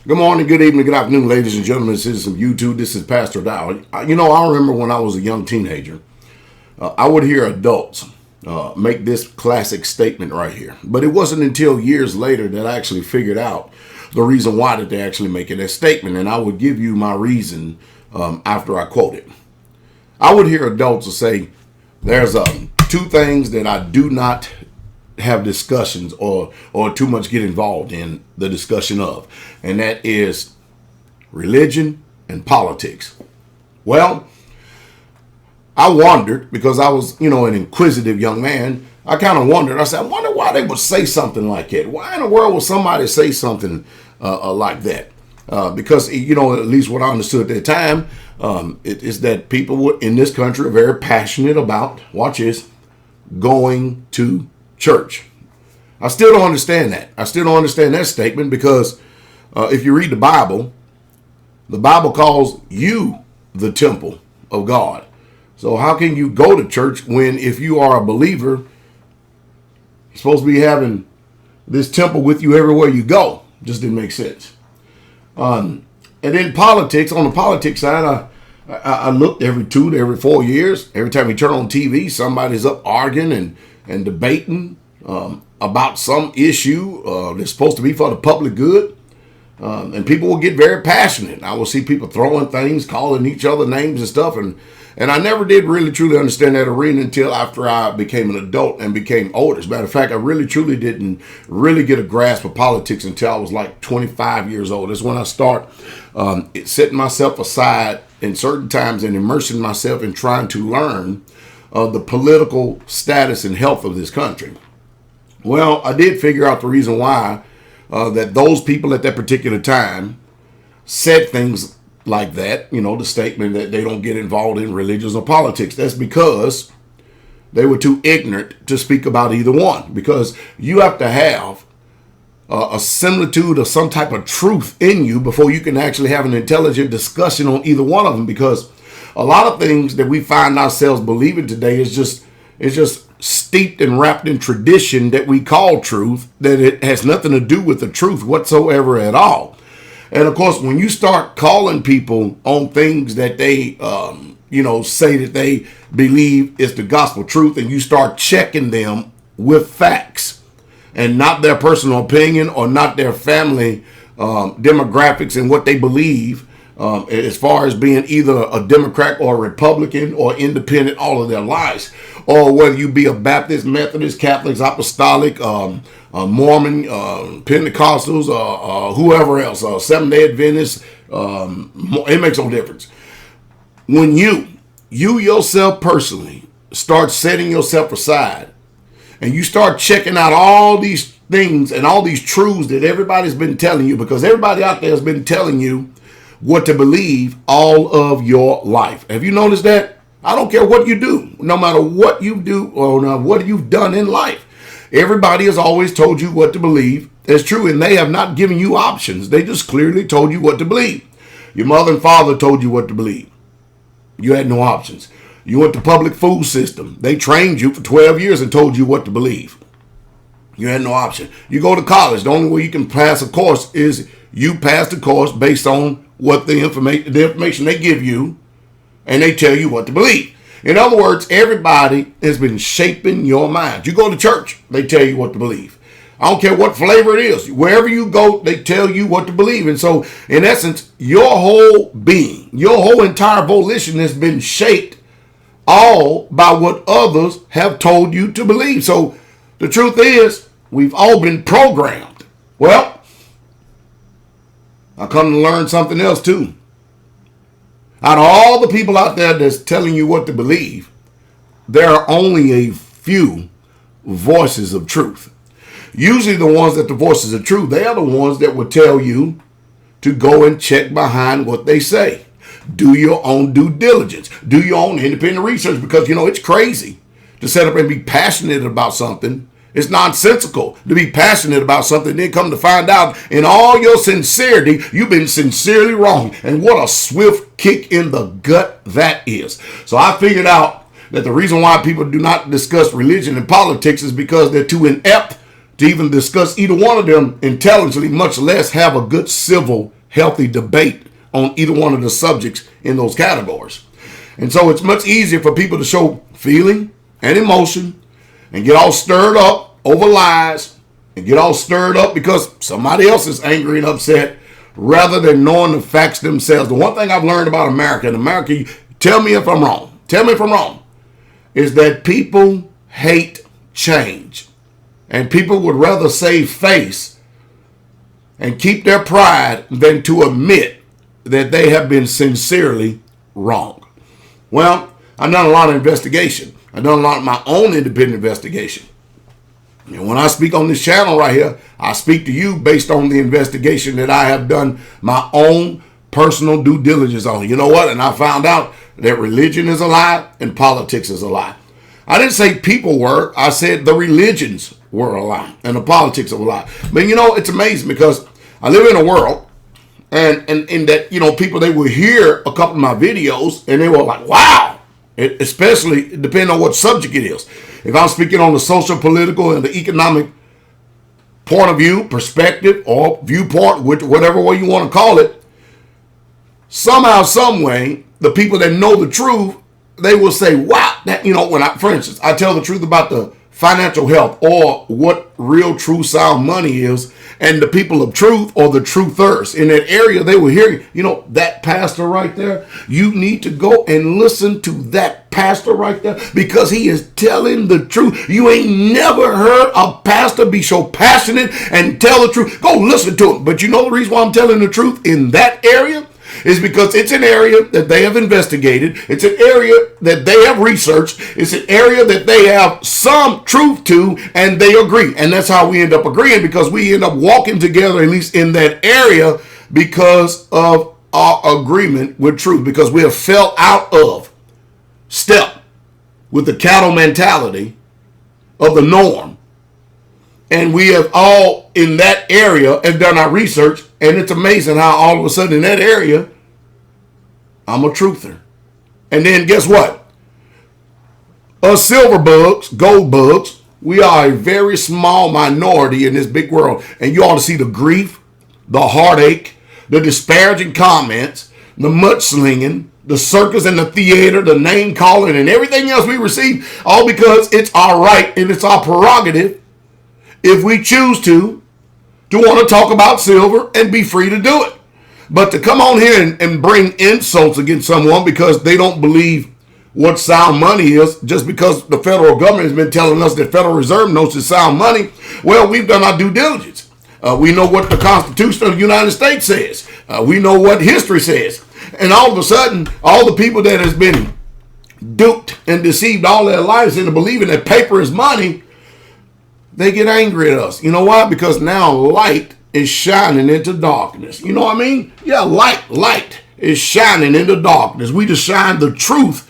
Good morning, good evening, good afternoon, ladies and gentlemen, citizens of YouTube. This is Pastor Dow. I remember when I was a young teenager, I would hear adults make this classic statement right here. But it wasn't until years later that I actually figured out the reason why that they actually making that statement. And I would give you my reason after I quote it. I would hear adults say, there's two things that I do not have discussions or too much get involved in the discussion of, and that is religion and politics. Well, I wondered, because I was an inquisitive young man. I kind of wondered. I said, I wonder why they would say something like that. Why in the world would somebody say something like that? Because at least what I understood at the time, it is that people in this country are very passionate about, watch this, going to church. I still don't understand that. I still don't understand that statement, because if you read the Bible calls you the temple of God. So how can you go to church when, if you are a believer, you're supposed to be having this temple with you everywhere you go? Just didn't make sense. And then politics, on the politics side, I looked every 2 to every 4 years. Every time you turn on TV, somebody's up arguing and debating about some issue that's supposed to be for the public good. And people will get very passionate. I will see people throwing things, calling each other names and stuff. And I never did really truly understand that arena until after I became an adult and became older. As a matter of fact, I really truly didn't really get a grasp of politics until I was like 25 years old. That's when I start setting myself aside in certain times and immersing myself in trying to learn the political status and health of this country. Well, I did figure out the reason why that those people at that particular time said things like that, the statement that they don't get involved in religion or politics. That's because they were too ignorant to speak about either one, because you have to have a similitude or some type of truth in you before you can actually have an intelligent discussion on either one of them. Because a lot of things that we find ourselves believing today is just steeped and wrapped in tradition that we call truth, that it has nothing to do with the truth whatsoever at all. And of course, when you start calling people on things that they, say that they believe is the gospel truth, and you start checking them with facts and not their personal opinion or not their family demographics and what they believe, as far as being either a Democrat or a Republican or independent all of their lives, or whether you be a Baptist, Methodist, Catholics, Apostolic, Mormon, Pentecostals, whoever else, Seventh-day Adventists, it makes no difference. When you yourself personally start setting yourself aside and you start checking out all these things and all these truths that everybody's been telling you, because everybody out there has been telling you what to believe all of your life. Have you noticed that? I don't care what you do, no matter what you do or what you've done in life. Everybody has always told you what to believe. It's true, and they have not given you options. They just clearly told you what to believe. Your mother and father told you what to believe. You had no options. You went to public food system. They trained you for 12 years and told you what to believe. You had no option. You go to college. The only way you can pass a course is you pass the course based on what the information they give you, and they tell you what to believe. In other words, everybody has been shaping your mind. You go to church, they tell you what to believe. I don't care what flavor it is. Wherever you go, they tell you what to believe. And so, in essence, your whole being, your whole entire volition has been shaped all by what others have told you to believe. So, the truth is, we've all been programmed. Well, I come to learn something else too. Out of all the people out there that's telling you what to believe, there are only a few voices of truth. Usually the ones that the voices of truth, they are the ones that will tell you to go and check behind what they say. Do your own due diligence. Do your own independent research, because, it's crazy to set up and be passionate about something. It's nonsensical to be passionate about something, then come to find out in all your sincerity, you've been sincerely wrong. And what a swift kick in the gut that is. So I figured out that the reason why people do not discuss religion and politics is because they're too inept to even discuss either one of them intelligently, much less have a good civil healthy debate on either one of the subjects in those categories. And so it's much easier for people to show feeling and emotion and get all stirred up over lies and get all stirred up because somebody else is angry and upset rather than knowing the facts themselves. The one thing I've learned about America, and America, tell me if I'm wrong, is that people hate change. And people would rather save face and keep their pride than to admit that they have been sincerely wrong. Well, I've done a lot of investigation. I've done a lot of my own independent investigation. And when I speak on this channel right here, I speak to you based on the investigation that I have done my own personal due diligence on. You know what? And I found out that religion is a lie and politics is a lie. I didn't say people were. I said the religions were a lie and the politics are a lie. But you know, it's amazing because I live in a world and in that, you know, people, they will hear a couple of my videos and they were like, wow, especially depending on what subject it is. If I'm speaking on the social, political, and the economic point of view, perspective, or viewpoint, whatever way you want to call it, somehow, some way, the people that know the truth, they will say, wow, that, you know, for instance, I tell the truth about the financial health or what real, true, sound money is, and the people of truth or the truthers in that area, they will hear, you know, that pastor right there, you need to go and listen to that pastor right there because he is telling the truth. You ain't never heard a pastor be so passionate and tell the truth. Go listen to him. But you know the reason why I'm telling the truth in that area is because it's an area that they have investigated. It's an area that they have researched. It's an area that they have some truth to, and they agree. And that's how we end up agreeing, because we end up walking together, at least in that area, because of our agreement with truth, because we have fell out of step with the cattle mentality of the norm. And we have all in that area have done our research, and it's amazing how all of a sudden in that area, I'm a truther. And then guess what? Us silver bugs, gold bugs, we are a very small minority in this big world. And you ought to see the grief, the heartache, the disparaging comments, the mudslinging, the circus and the theater, the name calling, and everything else we receive, all because it's our right and it's our prerogative, if we choose to want to talk about silver and be free to do it. But to come on here and bring insults against someone because they don't believe what sound money is, just because the federal government has been telling us that Federal Reserve notes is sound money, well, we've done our due diligence. We know what the Constitution of the United States says. We know what history says. And all of a sudden, all the people that has been duped and deceived all their lives into believing that paper is money, they get angry at us. You know why? Because now light is shining into darkness. You know what I mean? Yeah, light is shining into darkness. We just shine the truth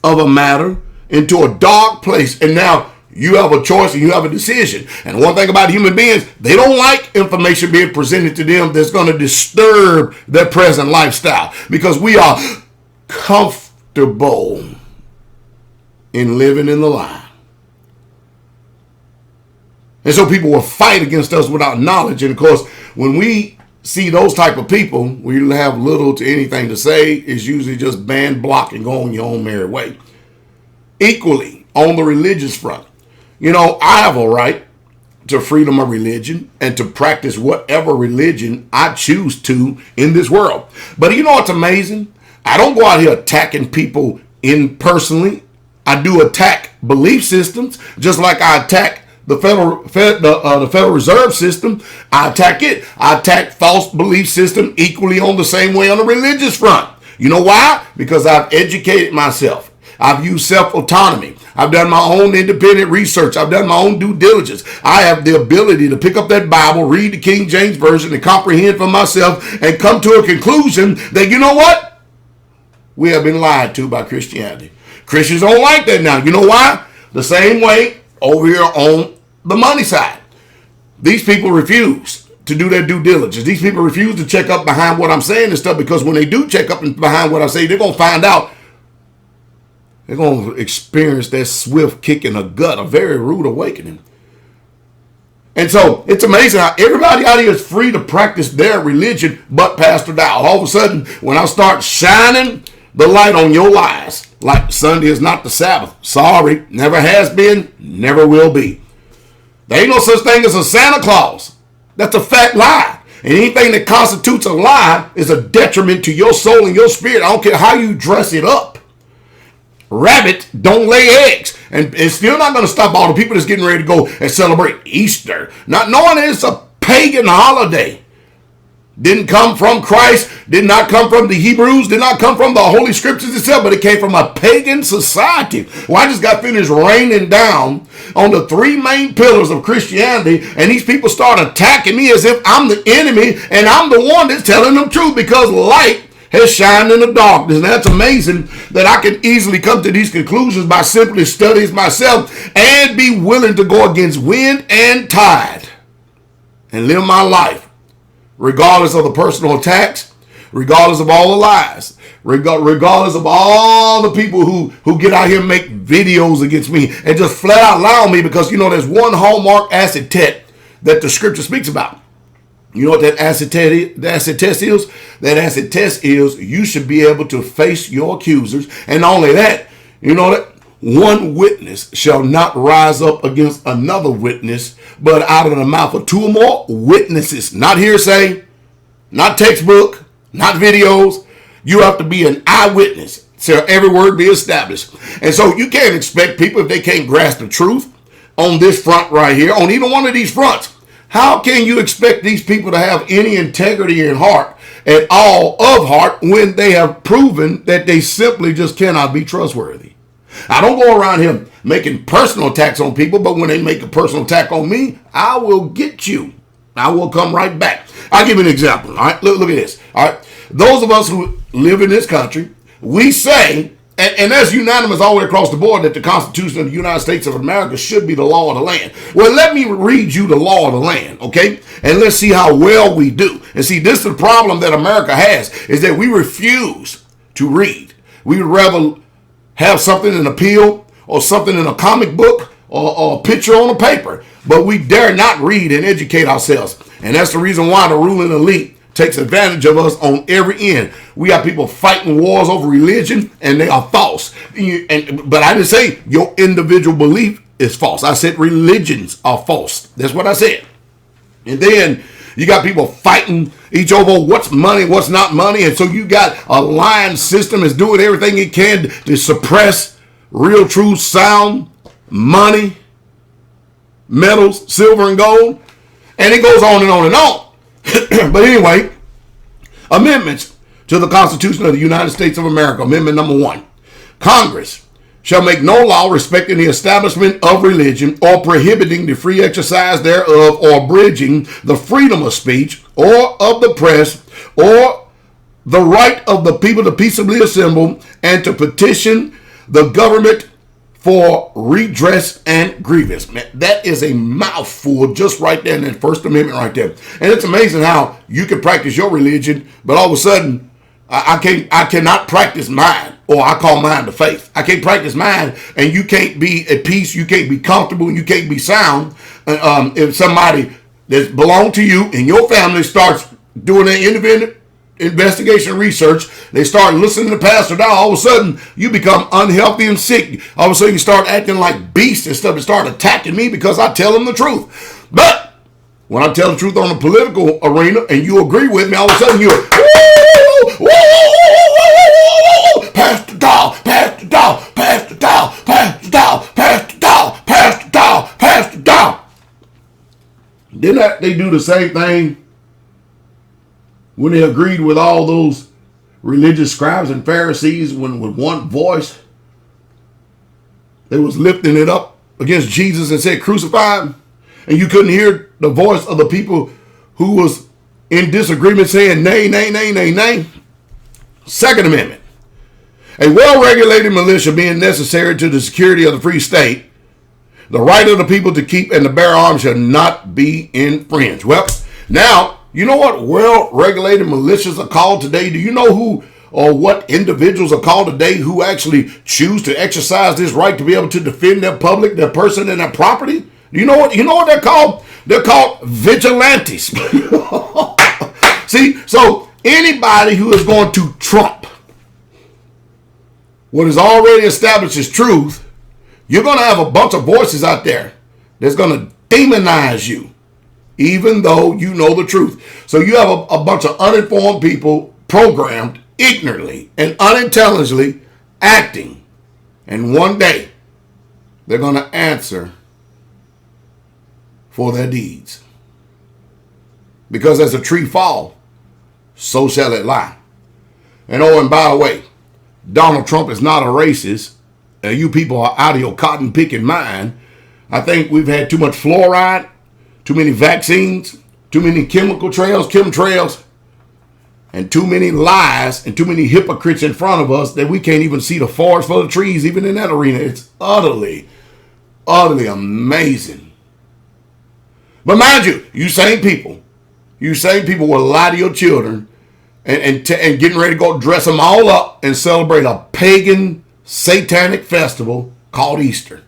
of a matter into a dark place. And now you have a choice and you have a decision. And one thing about human beings, they don't like information being presented to them that's going to disturb their present lifestyle, because we are comfortable in living in the lie. And so people will fight against us without knowledge. And of course, when we see those type of people, we have little to anything to say. It's usually just ban, block, and go on your own merry way. Equally, on the religious front, you know, I have a right to freedom of religion and to practice whatever religion I choose to in this world. But you know what's amazing? I don't go out here attacking people personally. I do attack belief systems, just like I attack the Federal Reserve System. I attack it. I attack false belief system equally on the same way on the religious front. You know why? Because I've educated myself. I've used self-autonomy. I've done my own independent research. I've done my own due diligence. I have the ability to pick up that Bible, read the King James Version, and comprehend for myself and come to a conclusion that, you know what? We have been lied to by Christianity. Christians don't like that now. You know why? The same way over here on the money side. These people refuse to do their due diligence. These people refuse to check up behind what I'm saying and stuff, because when they do check up behind what I say, they're going to find out, they're going to experience that swift kick in the gut, a very rude awakening. And so it's amazing how everybody out here is free to practice their religion but Pastor Dow. All of a sudden, when I start shining the light on your lies, like Sunday is not the Sabbath. Sorry, never has been, never will be. There ain't no such thing as a Santa Claus. That's a fat lie. And anything that constitutes a lie is a detriment to your soul and your spirit. I don't care how you dress it up. Rabbit don't lay eggs. And it's still not going to stop all the people that's getting ready to go and celebrate Easter. Not knowing it's a pagan holiday. Didn't come from Christ, did not come from the Hebrews, did not come from the Holy Scriptures itself, but it came from a pagan society. Well, I just got finished raining down on the three main pillars of Christianity, and these people start attacking me as if I'm the enemy, and I'm the one that's telling them truth because light has shined in the darkness. And that's amazing that I can easily come to these conclusions by simply studying myself and be willing to go against wind and tide and live my life. Regardless of the personal attacks, regardless of all the lies, regardless of all the people who get out here and make videos against me and just flat out lie on me because, there's one hallmark acid test that the scripture speaks about. You know what that acid test is? That acid test is you should be able to face your accusers. And not only that, that one witness shall not rise up against another witness, but out of the mouth of two or more witnesses, not hearsay, not textbook, not videos. You have to be an eyewitness, so every word be established. And so you can't expect people, if they can't grasp the truth on this front right here, on either one of these fronts, how can you expect these people to have any integrity in heart at all of heart when they have proven that they simply just cannot be trustworthy? I don't go around here making personal attacks on people, but when they make a personal attack on me, I will get you. I will come right back. I'll give you an example. All right, look at this. All right, those of us who live in this country, we say, and that's unanimous all the way across the board, that the Constitution of the United States of America should be the law of the land. Well, let me read you the law of the land, okay? And let's see how well we do. And see, this is the problem that America has, is that we refuse to read. We would rather have something in a pill or something in a comic book or a picture on a paper, but we dare not read and educate ourselves. And that's the reason why the ruling elite takes advantage of us on every end. We got people fighting wars over religion, and they are false. But I didn't say your individual belief is false. I said religions are false. That's what I said. And then you got people fighting each over what's money, what's not money. And so you got a lying system that's doing everything it can to suppress real, true, sound money, metals, silver, and gold. And it goes on and on and on. But anyway, amendments to the Constitution of the United States of America. Amendment number 1. Congress shall make no law respecting the establishment of religion or prohibiting the free exercise thereof or abridging the freedom of speech or of the press or the right of the people to peaceably assemble and to petition the government for redress and grievance. Man, that is a mouthful just right there in that First Amendment right there. And it's amazing how you can practice your religion, but all of a sudden, I cannot practice mine, or I call mine the faith. I can't practice mine, and you can't be at peace, you can't be comfortable, and you can't be sound. If somebody that belongs to you and your family starts doing an independent investigation research, they start listening to Pastor Dow, all of a sudden you become unhealthy and sick. All of a sudden you start acting like beasts and stuff and start attacking me because I tell them the truth. But when I tell the truth on the political arena and you agree with me, all of a sudden you're Pastor Dow, Pastor Dow, Pastor Dow, Pastor Dow, Pastor Dow, Pastor Dow, Pastor Dow. Didn't they do the same thing when they agreed with all those religious scribes and Pharisees when with one voice they was lifting it up against Jesus and said crucify him, and you couldn't hear the voice of the people who was in disagreement saying nay, nay, nay, nay, nay? Second Amendment. A well-regulated militia being necessary to the security of the free state, the right of the people to keep and to bear arms shall not be infringed. Well, now, you know what well-regulated militias are called today? Do you know who or what individuals are called today who actually choose to exercise this right to be able to defend their public, their person, and their property? Do you know what they're called? They're called vigilantes. See, so anybody who is going to trump what is already established as truth, you're going to have a bunch of voices out there that's going to demonize you, even though you know the truth. So you have a bunch of uninformed people programmed ignorantly and unintelligently acting. And one day, they're going to answer for their deeds. Because as a tree fall, so shall it lie. And oh, and by the way, Donald Trump is not a racist. You people are out of your cotton picking mind. I think we've had too much fluoride, too many vaccines, too many chemtrails, and too many lies and too many hypocrites in front of us that we can't even see the forest for the trees, even in that arena. It's utterly amazing. But mind you, you same people will lie to your children and getting ready to go dress them all up and celebrate a pagan satanic festival called Easter.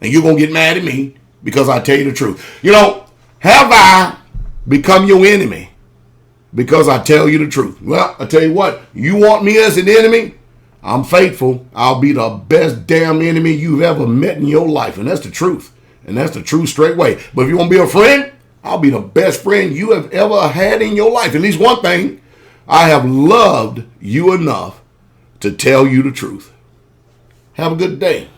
And you're going to get mad at me because I tell you the truth. You know, have I become your enemy because I tell you the truth? Well, I tell you what, you want me as an enemy? I'm faithful. I'll be the best damn enemy you've ever met in your life. And that's the truth. And that's the truth straight way. But if you want to be a friend, I'll be the best friend you have ever had in your life. At least one thing, I have loved you enough to tell you the truth. Have a good day.